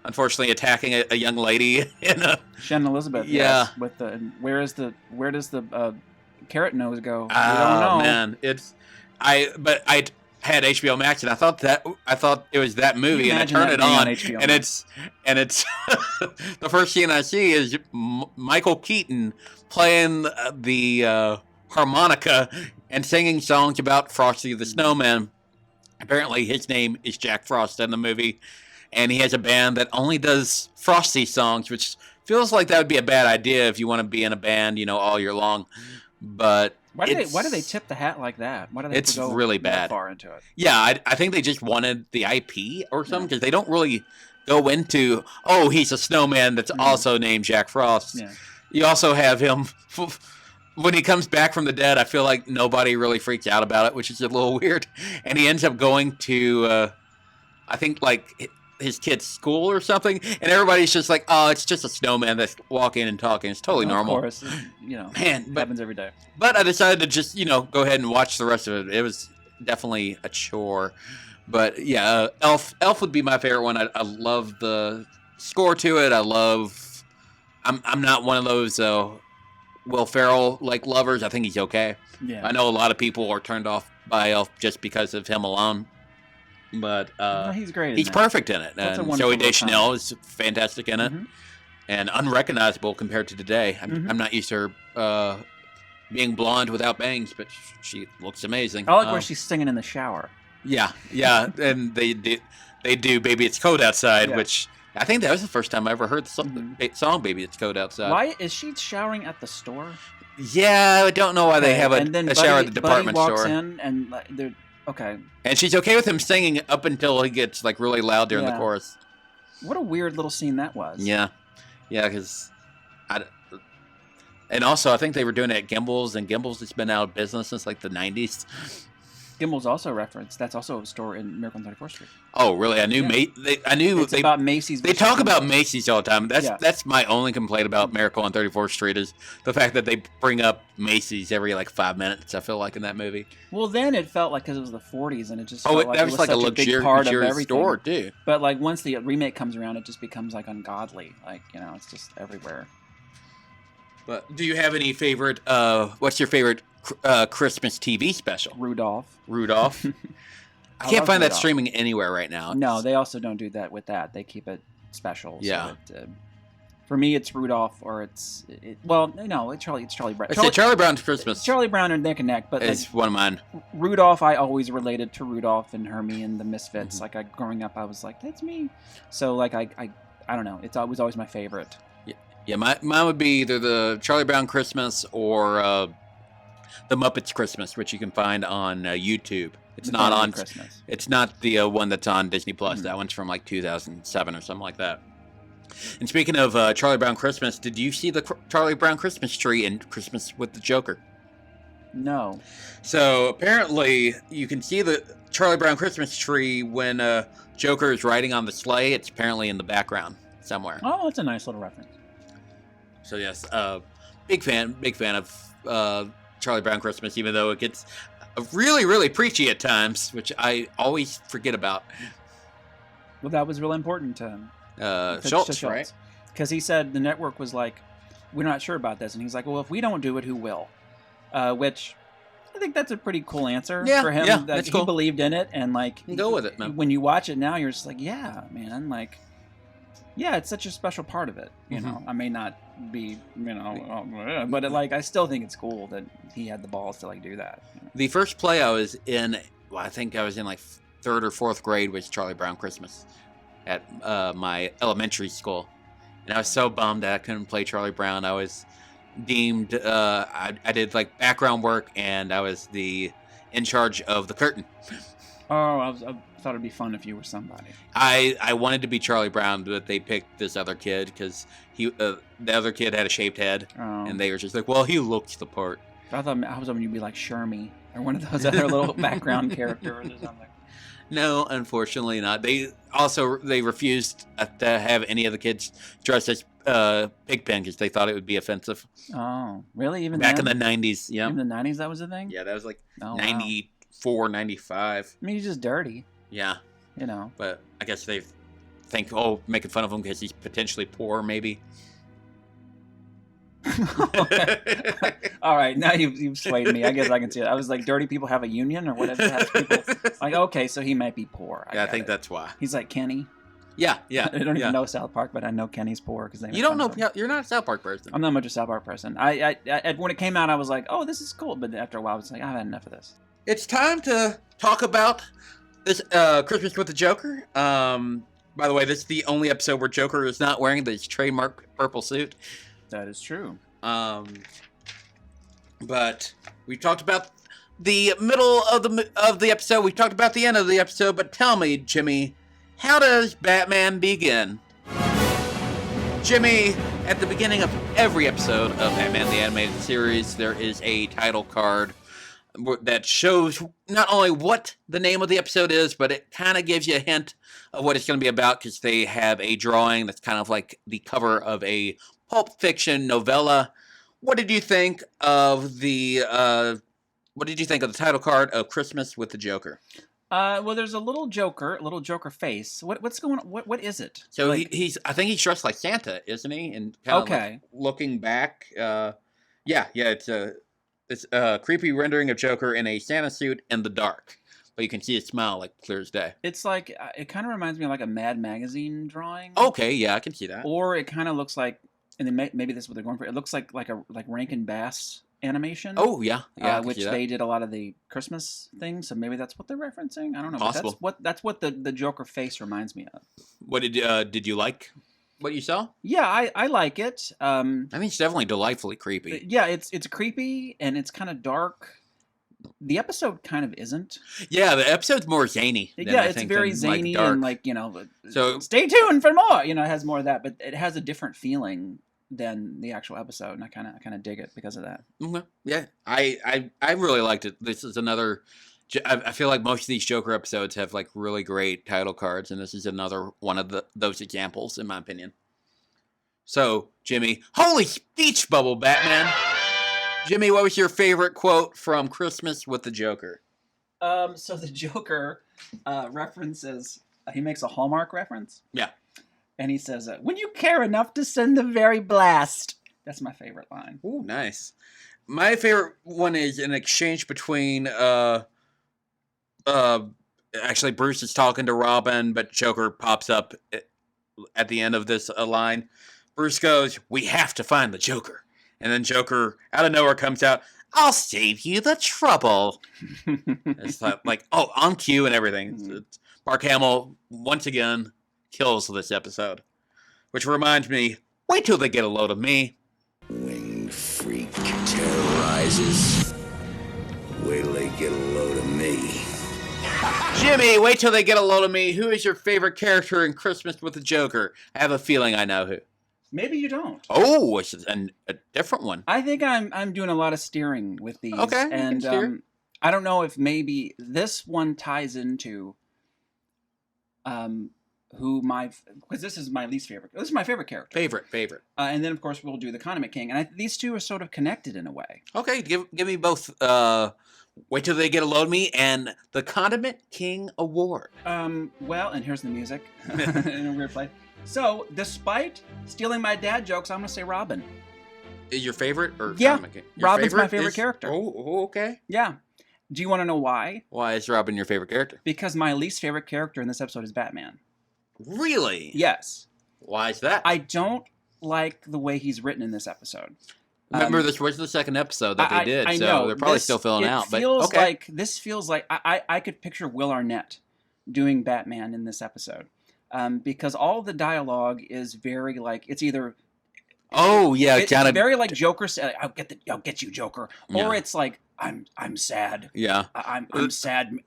unfortunately attacking a young lady in a Shannon Elizabeth. Yeah. Yes, with the where does the carrot nose go? We Oh don't know. man, I had HBO Max and I thought it was that movie, and I Imagine turned that it being on, on HBO and Max. it's the first scene I see is Michael Keaton playing the harmonica and singing songs about Frosty the Snowman. Apparently, his name is Jack Frost in the movie, and he has a band that only does Frosty songs, which feels like that would be a bad idea if you want to be in a band, all year long. But why do they tip the hat like that? Why do they have It's to go really that bad. far into it? Yeah, I think they just wanted the IP or something, because they don't really go into, oh, he's a snowman that's also named Jack Frost. Yeah. You also have him, when he comes back from the dead, I feel like nobody really freaks out about it, which is a little weird. And he ends up going to, I think, like, his kid's school or something, and everybody's just like, oh, it's just a snowman that's walking and talking. It's totally normal. Of course, Man, it happens every day. But I decided to just, go ahead and watch the rest of it. It was definitely a chore. But yeah, Elf would be my favorite one. I love the score to it. I'm not one of those Will Ferrell like lovers. I think he's okay. Yeah. I know a lot of people are turned off by Elf just because of him alone. But he's great in he's that. perfect in it. That's a And wonderful Zooey Deschanel is fantastic in it. Mhm. And unrecognizable compared to today. I'm not used to her being blonde without bangs, but she looks amazing. I like where she's singing in the shower. Yeah, and they do "Baby It's Cold Outside," Yeah. which I think that was the first time I ever heard the song "Baby It's Cold Outside." Why is she showering at the store? Yeah, I don't know why they have And then a shower at the Buddy department walks store. in and they're okay. And she's okay with him singing up until he gets like really loud during the Yeah. chorus. What a weird little scene that was. Yeah, because and also I think they were doing it at Gimbel's, and Gimbel's has been out of business since like the 90s. Gimbel's also referenced. That's also a store in Miracle on 34th Street. Oh, really? I knew Yeah. I knew It's about Macy's. They talk about Macy's all the time. Yeah. That's my only complaint about Miracle on 34th Street is the fact that they bring up Macy's every like 5 minutes. I feel like in that movie. Well, then it felt like because it was the 40s and it just Oh, felt like that it was was like a such big part of luxurious everything. store too. But like once the remake comes around, it just becomes like ungodly. Like it's just everywhere. But do you have any favorite? What's your favorite Christmas TV special? Rudolph. I can't love find that Rudolph. streaming anywhere right now. No, they also don't do that with that. They keep it special. Yeah. So for me, it's Rudolph or it's Charlie Brown. I said Charlie Brown's Christmas Charlie Brown are neck and neck, but is one of mine. Rudolph, I always related to Rudolph and Hermie and the Misfits. Mm-hmm. Like growing up, I was like, that's me. So like I don't know. It was always my favorite. Yeah, mine would be either the Charlie Brown Christmas or the Muppets Christmas, which you can find on YouTube. It's not on Christmas. It's not the one that's on Disney Plus. That one's from like 2007 or something like that. And speaking of Charlie Brown Christmas, did you see the Charlie Brown Christmas tree in Christmas with the Joker? No. So apparently you can see the Charlie Brown Christmas tree when Joker is riding on the sleigh. It's apparently in the background somewhere. Oh, that's a nice little reference. So yes, big fan of Charlie Brown Christmas, even though it gets really, really preachy at times, which I always forget about. Well, that was real important to him. Schultz, right? Because he said the network was like, we're not sure about this. And he's like, well, if we don't do it, who will? Which I think that's a pretty cool answer for him. Yeah, that that's he cool. believed in it, and like Go with it, man. When you watch it now, you're just like, yeah, man, like, yeah, it's such a special part of it. You know, I may not be, but I still think it's cool that he had the balls to like do that. You know? The first play I was in, I think I was in like 3rd or 4th grade, was Charlie Brown Christmas at my elementary school, and I was so bummed that I couldn't play Charlie Brown. I was deemed I did like background work, and I was in charge of the curtain. Oh, I thought it'd be fun if you were somebody. I wanted to be Charlie Brown, but they picked this other kid because the other kid had a shaved head, and they were just like, well, he looks the part. I was hoping you'd be like Shermie or one of those other little background characters or something. No, unfortunately not. They refused to have any of the kids dressed as Pigpen because they thought it would be offensive. Oh, really? Even back in the 90s, yeah. In the 90s, that was a thing? Yeah, that was like 94, 95. I mean, he's just dirty. Yeah. You know. But I guess they think, making fun of him because he's potentially poor, maybe. All right, now you've swayed me. I guess I can see it. I was like, dirty people have a union or whatever. Has people. Like, okay, so he might be poor. I think that's why. He's like Kenny. Yeah. I don't even know South Park, but I know Kenny's poor because you don't know. You're not a South Park person. I'm not much a South Park person. I when it came out, I was like, oh, this is cool. But after a while, I was like, I've had enough of this. It's time to talk about this Christmas with the Joker. By the way, this is the only episode where Joker is not wearing his trademark purple suit. That is true. But we talked about the middle of the episode. We talked about the end of the episode. But tell me, Jimmy, how does Batman begin? Jimmy, at the beginning of every episode of Batman the Animated Series, there is a title card that shows not only what the name of the episode is, but it kind of gives you a hint of what it's going to be about because they have a drawing that's kind of like the cover of a Pulp Fiction novella. What did you think of the title card of Christmas with the Joker? Well, there's a little Joker face. What's going on? What is it? So like, I think he's dressed like Santa, isn't he? And kind of like looking back, it's a creepy rendering of Joker in a Santa suit in the dark, but you can see his smile like clear as day. It's like it kind of reminds me of like a Mad Magazine drawing. Okay, yeah, I can see that. Or it kind of looks like, and then maybe this is what they're going for. It looks like Rankin Bass animation. Oh yeah, which they did a lot of the Christmas things. So maybe that's what they're referencing. I don't know. Possible. That's what the Joker face reminds me of. What did you like? What you saw? Yeah, I like it. I think it's definitely delightfully creepy. Yeah, it's creepy and it's kind of dark. The episode kind of isn't. Yeah, the episode's more zany. It's very zany and So stay tuned for more. It has more of that, but it has a different feeling than the actual episode, and I kind of dig it because of that. Okay. Yeah, I really liked it. This is another. I feel like most of these Joker episodes have like really great title cards, and this is another one of those examples, in my opinion. So, Jimmy, holy speech bubble, Batman! Jimmy, what was your favorite quote from Christmas with the Joker? So the Joker references. He makes a Hallmark reference. Yeah. And he says, "When you care enough to send the very blast." That's my favorite line. Ooh, nice. My favorite one is an exchange between actually Bruce is talking to Robin, but Joker pops up at the end of this line. Bruce goes, "We have to find the Joker." And then Joker out of nowhere comes out, "I'll save you the trouble." It's like on cue and everything. Mark Hamill once again kills this episode, which reminds me, wait till they get a load of me. Winged freak terrorizes. Wait till they get a load of me. Jimmy, wait till they get a load of me. Who is your favorite character in Christmas with the Joker? I have a feeling I know who. Maybe you don't. Oh, it's a different one. I think I'm doing a lot of steering with these. Okay, and I don't know if maybe this one ties into because this is my least favorite. This is my favorite character. Favorite. And then of course we'll do the Condiment King, and these two are sort of connected in a way. Okay, give me both. Wait till they get a load of me and the Condiment King Award. Well, and here's the music in a weird place. So, despite stealing my dad jokes, I'm gonna say Robin. Is your favorite or yeah? Condiment King? Robin's my favorite character. Oh, okay. Yeah. Do you want to know why? Why is Robin your favorite character? Because my least favorite character in this episode is Batman. Really? Yes. Why is that? I don't like the way he's written in this episode. Remember, this was the second episode that they did, I so know. they're probably still filling out. But okay. This feels like I could picture Will Arnett doing Batman in this episode, because all the dialogue is very like it's either. Oh yeah, it's kind of very like Joker said. I'll get you, Joker, or it's like I'm sad. Yeah, I'm sad.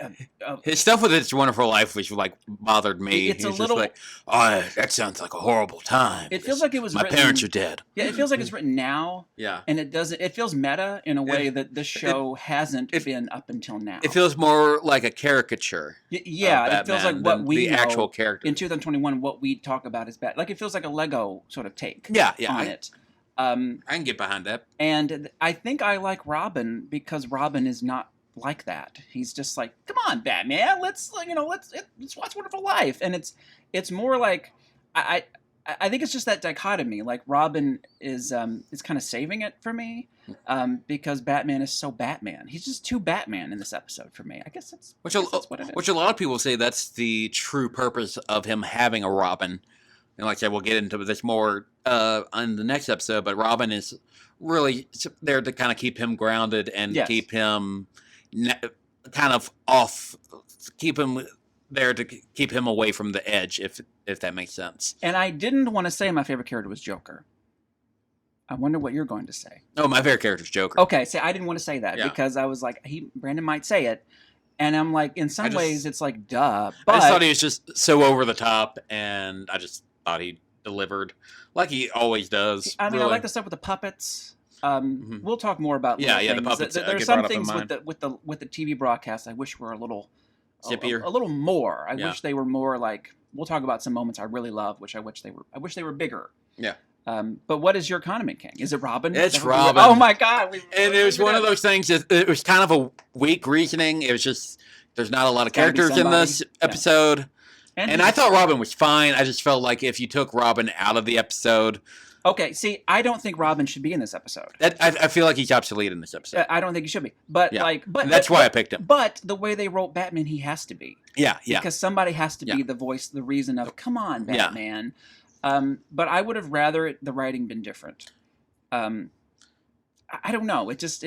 His stuff with It's Wonderful Life, which like bothered me. It's He's a little. Just like, oh, that sounds like a horrible time. It feels like it was. My parents are dead. Yeah, it feels like it's written now. Yeah, and it doesn't. It feels meta in a way that this show hasn't been up until now. It feels more like a caricature. Yeah, it feels like what we the know actual character in 2021. What we talk about is bad. Like it feels like a Lego sort of take. Yeah, on it. I can get behind that. And I think I like Robin because Robin is not like that. He's just like, come on, Batman, let's watch Wonderful Life. And it's more like I think it's just that dichotomy. Like Robin is kind of saving it for me because Batman is so Batman. He's just too Batman in this episode for me. I guess that's what it is. Which a lot of people say that's the true purpose of him having a Robin. And like I said, we'll get into this more on the next episode, but Robin is really there to kind of keep him grounded and keep him kind of off, keep him there to keep him away from the edge, if that makes sense. And I didn't want to say my favorite character was Joker. I wonder what you're going to say. Oh, my favorite character is Joker. Okay, see, I didn't want to say that because I was like, Brandon might say it. And I'm like, in some ways, it's like, duh. But I just thought he was just so over the top, and I just thought he delivered like he always does. I mean, I like the stuff with the puppets. We'll talk more about the puppets. There's some things with the TV broadcast I wish were a little zippier, a little more. I wish they were more like. We'll talk about some moments I really love, which I wish they were bigger. Yeah. But what is your Condiment King? Is it Robin? It's Robin. Oh my God! And it was one of those things. It was kind of a weak reasoning. It was just there's not a lot of characters in this episode. And I thought Robin was fine. I just felt like if you took Robin out of the episode. Okay, see, I don't think Robin should be in this episode. I feel like he's obsolete in this episode. I don't think he should be. But that's why I picked him. But the way they wrote Batman, he has to be. Yeah. Because somebody has to be the voice, the reason of, come on, Batman. But I would have rather the writing been different. I don't know. It just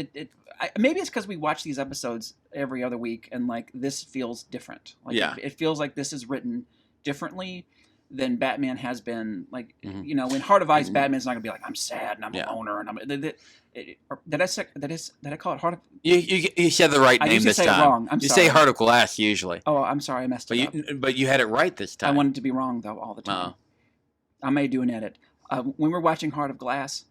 maybe it's because we watch these episodes every other week, and like this feels different. Like it feels like this is written differently than Batman has been. Like in Heart of Ice, Batman's not gonna be like, I'm sad and I'm a loner and I'm. Did I call it Heart of? You said the right name this time. It wrong. I'm sorry. You say Heart of Glass usually. Oh, I'm sorry, I messed it up. But you had it right this time. I wanted to be wrong though all the time. I may do an edit. When we're watching Heart of Glass.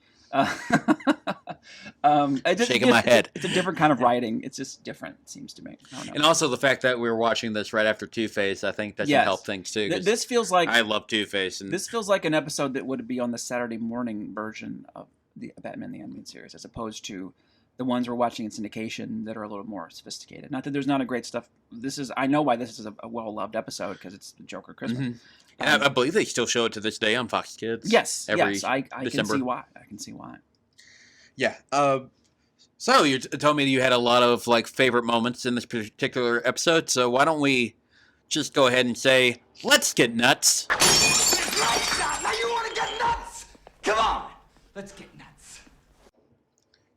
Shaking my head. It's a different kind of writing. It's just different, it seems to me. And also the fact that we were watching this right after Two-Face, I think that should help things too. This feels like I love Two-Face, and this feels like an episode that would be on the Saturday morning version of the Batman the Animated Series, as opposed to the ones we're watching in syndication that are a little more sophisticated. Not that there's not a great stuff. I know why this is a well-loved episode because it's the Joker Christmas. I believe they still show it to this day on Fox Kids. Yes, every I can see why. I can see why. Yeah. So you told me you had a lot of like favorite moments in this particular episode. So why don't we just go ahead and say, let's get nuts. Now you want to get nuts? Come on, let's get nuts.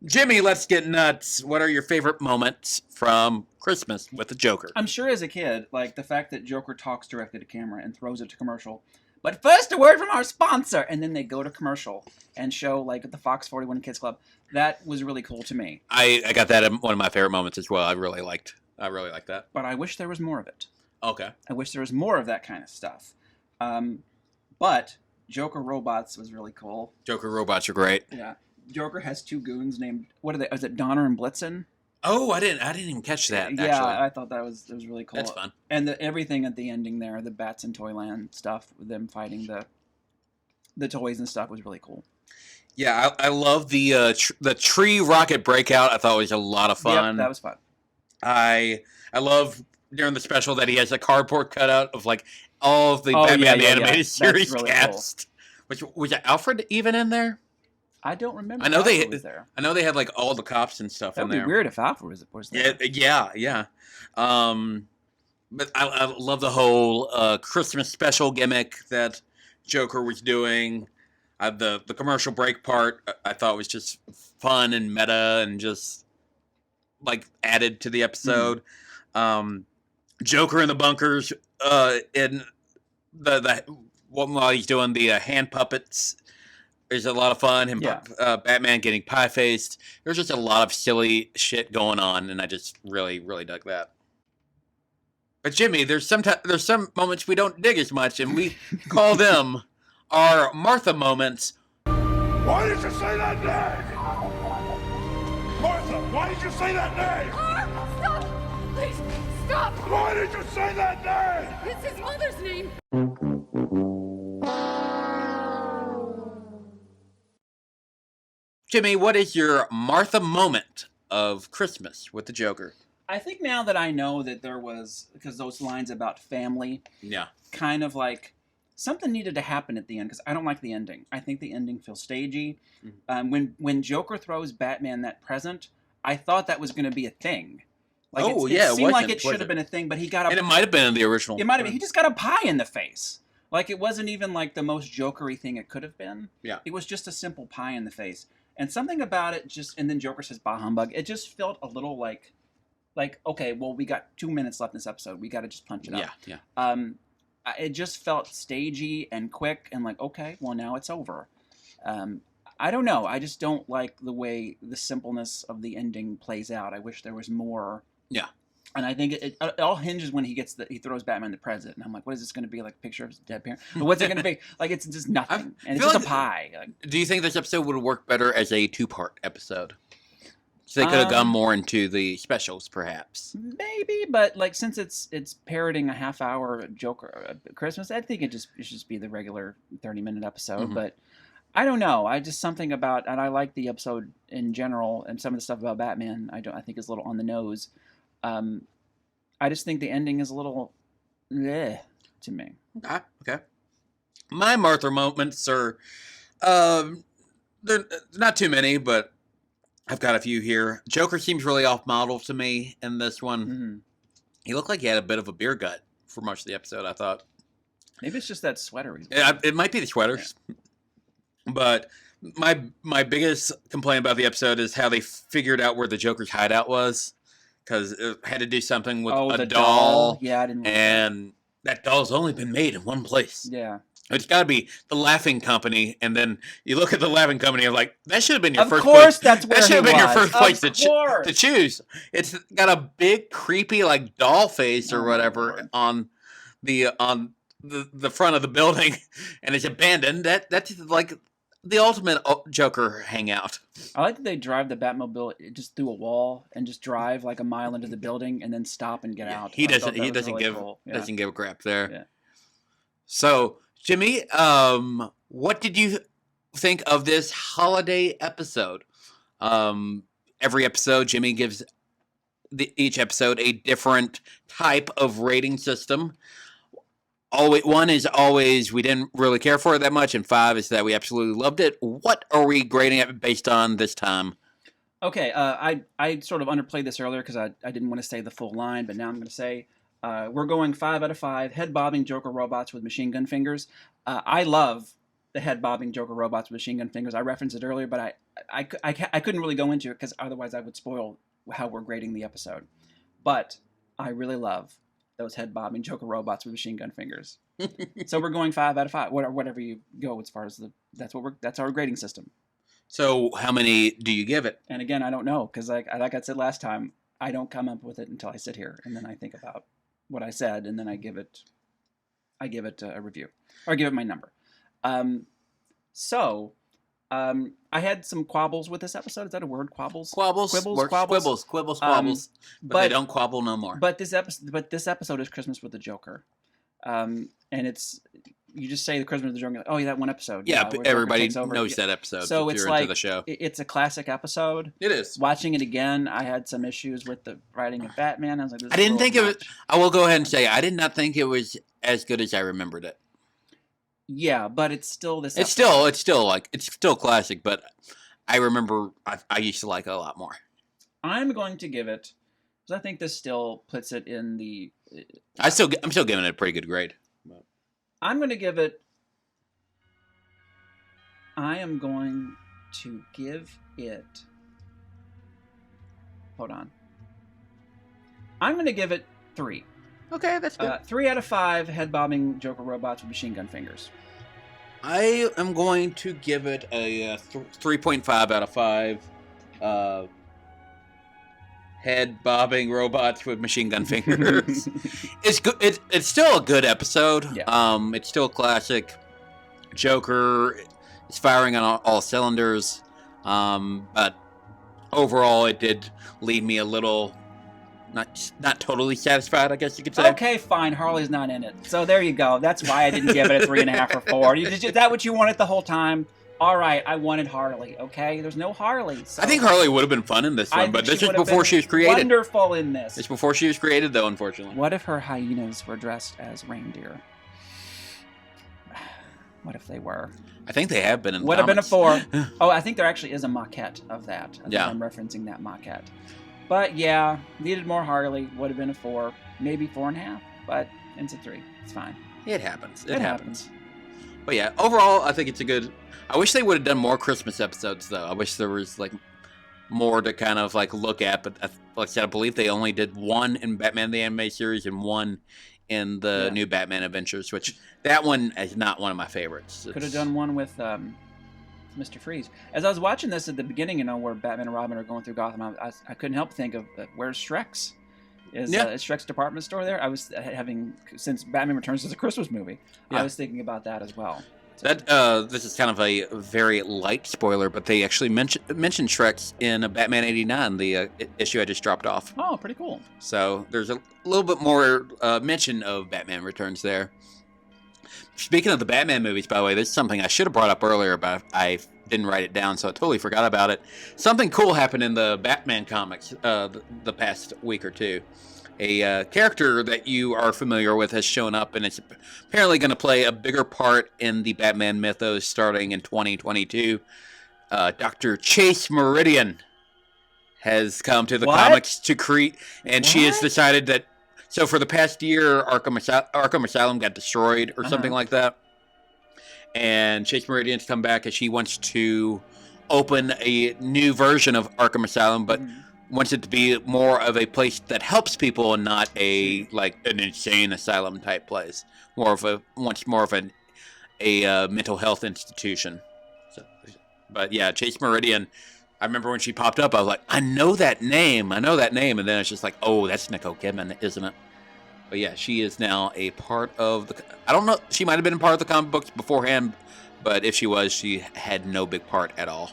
Jimmy, let's get nuts. What are your favorite moments from Christmas with the Joker? I'm sure as a kid, like the fact that Joker talks directly to camera and throws it to commercial. But first, a word from our sponsor, and then they go to commercial and show like the Fox 41 Kids Club. That was really cool to me. I got that in one of my favorite moments as well. I really liked that. But I wish there was more of it. Okay. I wish there was more of that kind of stuff. But Joker Robots was really cool. Joker Robots are great. Yeah. Joker has two goons named, what are they? Is it Donner and Blitzen? Oh, I didn't even catch that. Actually. Yeah, I thought that was really cool. That's fun. And everything at the ending there, the Bats in Toyland stuff, with them fighting the toys and stuff, was really cool. Yeah, I love the tree rocket breakout. I thought it was a lot of fun. Yep, that was fun. I love during the special that he has a cardboard cutout of like all of the Batman the Animated Series really cast. Cool. Was Alfred even in there? I don't remember. I know Alfred was there. I know they had like all the cops and stuff in there. That'd be weird if Alfred was there. Yeah. But I love the whole Christmas special gimmick that Joker was doing. The commercial break part I thought was just fun and meta and just like added to the episode. Joker in the bunkers in the while he's doing the hand puppets. There's a lot of fun. Batman getting pie-faced. There's just a lot of silly shit going on, and I just really, really dug that. But Jimmy, there's some moments we don't dig as much, and we call them our Martha moments. Why did you say that name? Martha, why did you say that name? Stop! Please, stop! Why did you say that name? It's his mother's name. Jimmy, what is your Martha moment of Christmas with the Joker? I think now that I know that there was, because those lines about family, kind of like something needed to happen at the end, because I don't like the ending. I think the ending feels stagey. When Joker throws Batman that present, I thought that was going to be a thing. Like it seemed like it should have been a thing, but he got a... And it might have been in the original. It might have been. He just got a pie in the face. Like, it wasn't even like the most Joker-y thing it could have been. Yeah. It was just a simple pie in the face. And something about it just... And then Joker says, bah humbug. It just felt a little like, okay, well, we got 2 minutes left in this episode. We got to just punch it up. Yeah. It just felt stagey and quick and like, okay, well, now it's over. I don't know. I just don't like the way the simpleness of the ending plays out. I wish there was more. Yeah. And I think it all hinges when he throws Batman the present. And I'm like, what is this going to be? Like a picture of his dead parent? But what's it going to be? Like, it's just nothing. And it's just a pie. Like, do you think this episode would work better as a 2-part episode? So they could have gone more into the specials, perhaps. Maybe, but like since it's parroting a half-hour Joker Christmas, I think it should just be the regular 30-minute episode. But I don't know. I just something about, and I like the episode in general, and some of the stuff about Batman. I think is a little on the nose. I just think the ending is a little to me. Okay. My Martha moments are, they're not too many, but I've got a few here. Joker seems really off model to me in this one. He looked like he had a bit of a beer gut for much of the episode, I thought. Maybe it's just that sweater. It might be the sweaters. Yeah. But my biggest complaint about the episode is how they figured out where the Joker's hideout was. Because it had to do something with a doll. Yeah, I didn't. And that doll's only been made in one place. Yeah. It's got to be the Laughing Company, and then you look at the Laughing Company, and like that should have been your of first. Of course, place. that's where that should have been your first place to choose. It's got a big, creepy, like doll face or whatever on the front of the building, and it's abandoned. That's like the ultimate Joker hangout. I like that they drive the Batmobile just through a wall and just drive like a mile into the building and then stop and get out. He doesn't give a crap there. Yeah. So, Jimmy, what did you think of this holiday episode? Every episode, Jimmy gives each episode a different type of rating system. One is always we didn't really care for it that much, and 5 is that we absolutely loved it. What are we grading it based on this time? Okay, I sort of underplayed this earlier because I didn't want to say the full line, but now I'm going to say we're going 5 out of 5 head-bobbing Joker robots with machine gun fingers. I love the head-bobbing Joker robots with machine gun fingers. I referenced it earlier, but I couldn't really go into it because otherwise I would spoil how we're grading the episode. But I really love those head-bobbing Joker robots with machine gun fingers. So we're going 5 out of 5. Whatever you go as far as that's our grading system. So how many do you give it? And again, I don't know because like I said last time, I don't come up with it until I sit here and then I think about what I said and then I give it a review or give it my number. I had some quabbles with this episode. Is that a word? Quabbles? Quibbles. But they don't quabble no more. But this episode is Christmas with the Joker. And it's, you just say the Christmas with the Joker, like, oh yeah, that one episode. Yeah, everybody knows that episode. So if it's you're like, into the show. It's a classic episode. It is. Watching it again, I had some issues with the writing of Batman. I was like, I didn't think it was, I will go ahead and say, I did not think it was as good as I remembered it. Yeah, but it's still this. It's still classic, but I remember I used to like it a lot more. I'm going to give it, because I think this still puts it in the. I'm still giving it a pretty good grade. I'm going to give it. I am going to give it. Hold on. I'm going to give it 3. Okay, that's good. 3 out of 5 head-bobbing Joker robots with machine gun fingers. I am going to give it a 3.5 out of 5. Head-bobbing robots with machine gun fingers. It's good. It's still a good episode. Yeah. It's still a classic. Joker is firing on all cylinders. But overall, it did leave me a little not totally satisfied, I guess you could say. Okay, fine. Harley's not in it. So there you go. That's why I didn't give it a 3.5 or 4. Is that what you wanted the whole time? All right, I wanted Harley, okay? There's no Harley. So. I think Harley would have been fun in this one, but this was before she was created. Wonderful in this. It's before she was created, though, unfortunately. What if her hyenas were dressed as reindeer? What if they were? I think they have been in the Would have been a comics. 4. Oh, I think there actually is a maquette of that. I think I'm referencing that maquette. But yeah, needed more Harley. Would have been a 4, maybe 4.5. But it's a 3. It's fine. It happens. It happens. But yeah, overall, I think it's a good. I wish they would have done more Christmas episodes, though. I wish there was like more to kind of like look at. But like I said, I believe they only did 1 in Batman the Animated Series and 1 in the new Batman Adventures, which that one is not one of my favorites. Could have done one with Mr. Freeze. As I was watching this at the beginning, where Batman and Robin are going through Gotham, I couldn't help but think of where's Shrek's? Is Shrek's department store there? I was since Batman Returns is a Christmas movie, I was thinking about that as well. So. This is kind of a very light spoiler, but they actually mentioned Shrek's in Batman '89, the issue I just dropped off. Oh, pretty cool. So there's a little bit more mention of Batman Returns there. Speaking of the Batman movies, by the way, this is something I should have brought up earlier, but I didn't write it down, so I totally forgot about it. Something cool happened in the Batman comics the past week or two. A character that you are familiar with has shown up, and it's apparently going to play a bigger part in the Batman mythos starting in 2022. Dr. Chase Meridian has come to the comics to create, and she has decided that. So for the past year, Arkham Asylum got destroyed or something like that, and Chase Meridian's come back, and she wants to open a new version of Arkham Asylum, but. Wants it to be more of a place that helps people and not an insane asylum type place. Wants more of a mental health institution. So, but yeah, Chase Meridian. I remember when she popped up, I was like, I know that name, and then it's just like, oh, that's Nicole Kidman, isn't it? But yeah, she is now a part of the. I don't know. She might have been a part of the comic books beforehand, but if she was, she had no big part at all.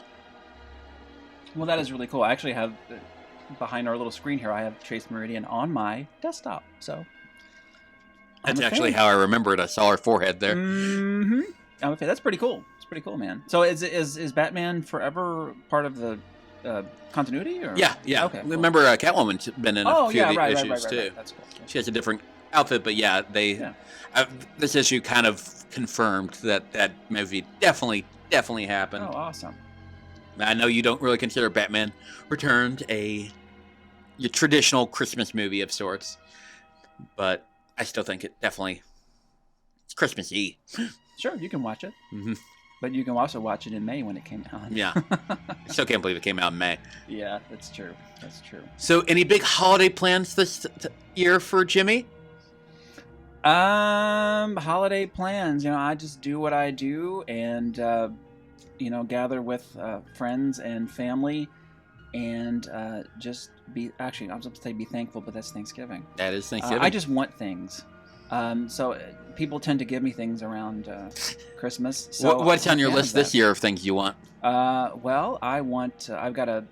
Well, that is really cool. I actually have. Behind our little screen here, I have Chase Meridian on my desktop. So that's actually how I remember it. I saw her forehead there. Mm-hmm. Okay, that's pretty cool. It's pretty cool, man. So is Batman Forever part of the continuity? Or? Yeah. Okay. Cool. Remember, Catwoman's been in a few of the issues too. Right. That's cool. She has a different outfit, but yeah, this issue kind of confirmed that movie definitely happened. Oh, awesome. I know you don't really consider Batman Returned your traditional Christmas movie of sorts, but I still think it's it's Christmassy. Sure, you can watch it. Mm-hmm. But you can also watch it in May when it came out. Yeah. I still can't believe it came out in May. Yeah, that's true. So any big holiday plans this year for Jimmy? Holiday plans. I just do what I do and, gather with friends and family and just I was going to say be thankful, but that's Thanksgiving. That is Thanksgiving. I just want things. So people tend to give me things around Christmas. So what's on your list this year of things you want? Well, I want. I've got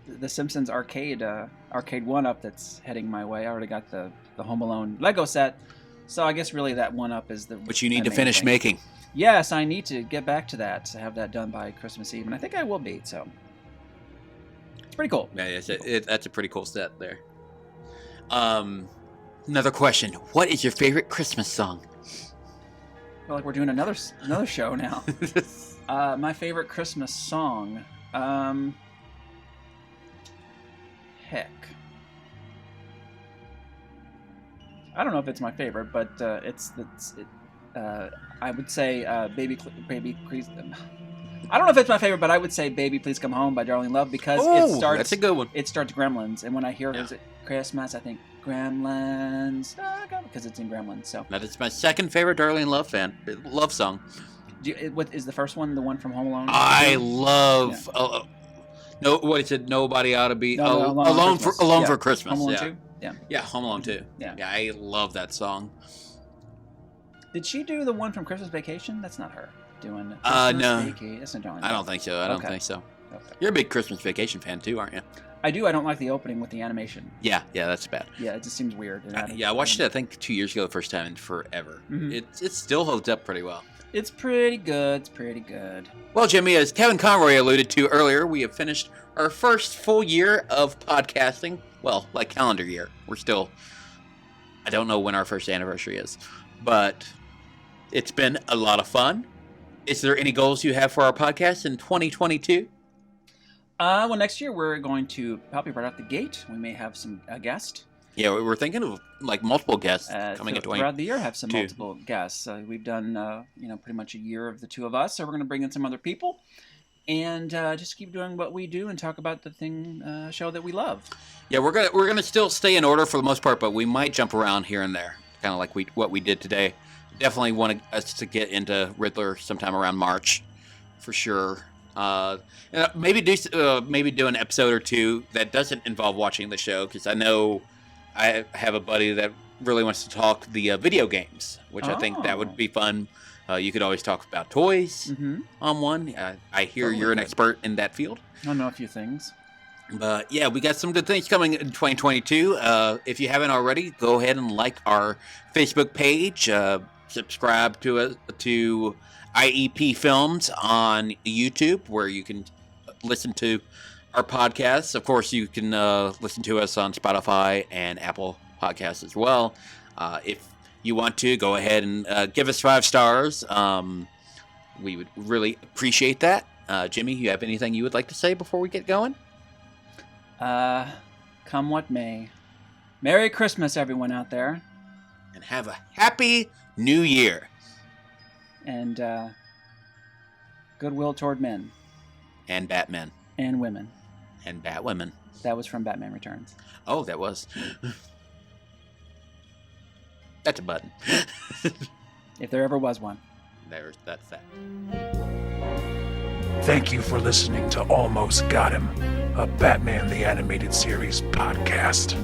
the Simpsons arcade 1-up that's heading my way. I already got the Home Alone Lego set. So I guess really that 1-up is the. Which you need to finish making. Yes, I need to get back to that. To have that done by Christmas Eve, and I think I will be. So it's pretty cool. Yeah, that's a pretty cool set there. Another question: what is your favorite Christmas song? feel like we're doing another show now. My favorite Christmas song. Heck. I don't know if it's my favorite, but I would say Baby Please. I don't know if it's my favorite, but I would say Baby Please Come Home by Darlene Love because it starts. That's a good one. It starts Gremlins, and when I hear it Christmas, I think Gremlins because it's in Gremlins. So that is my second favorite Darlene Love song. What is the first one? The one from Home Alone? I love. No, what is it? Nobody ought to be alone for Christmas. Home Alone 2? Yeah, Home Alone 2. Yeah, I love that song. Did she do the one from Christmas Vacation? That's not her doing. No. That's not Darlene. I don't think so. I don't think so. Okay. You're a big Christmas Vacation fan too, aren't you? I do. I don't like the opening with the animation. Yeah, that's bad. Yeah, it just seems weird. I watched it, I think, 2 years ago the first time in forever. Mm-hmm. It still holds up pretty well. It's pretty good. Well, Jimmy, as Kevin Conroy alluded to earlier, we have finished our first full year of podcasting. Well, like calendar year. We're still, I don't know when our first anniversary is, but it's been a lot of fun. Is there any goals you have for our podcast in 2022? Well, next year we're going to probably right out the gate. We may have some guests. Yeah, we're thinking of like multiple guests coming in throughout the year. Have some multiple guests. We've done pretty much a year of the two of us, so we're going to bring in some other people and just keep doing what we do and talk about the show that we love. Yeah, we're gonna still stay in order for the most part, but we might jump around here and there, kind of like what we did today. Definitely want us to get into Riddler sometime around March, for sure. Maybe do an episode or two that doesn't involve watching the show, because I know I have a buddy that really wants to talk the video games, which I think that would be fun. You could always talk about toys on one. I hear you're an expert in that field. I know a few things. But yeah, we got some good things coming in 2022. If you haven't already, go ahead and like our Facebook page. Subscribe to IEP Films on YouTube, where you can listen to our podcasts. Of course, you can listen to us on Spotify and Apple Podcasts as well. If you want to, go ahead and give us 5 stars. We would really appreciate that. Jimmy, you have anything you would like to say before we get going? Come what may. Merry Christmas, everyone out there. And have a happy New Year. And goodwill toward men. And Batmen. And women. And Batwomen. That was from Batman Returns. Oh, that was. That's a button. If there ever was one. That's that. Thank you for listening to Almost Got Him, a Batman the Animated Series podcast.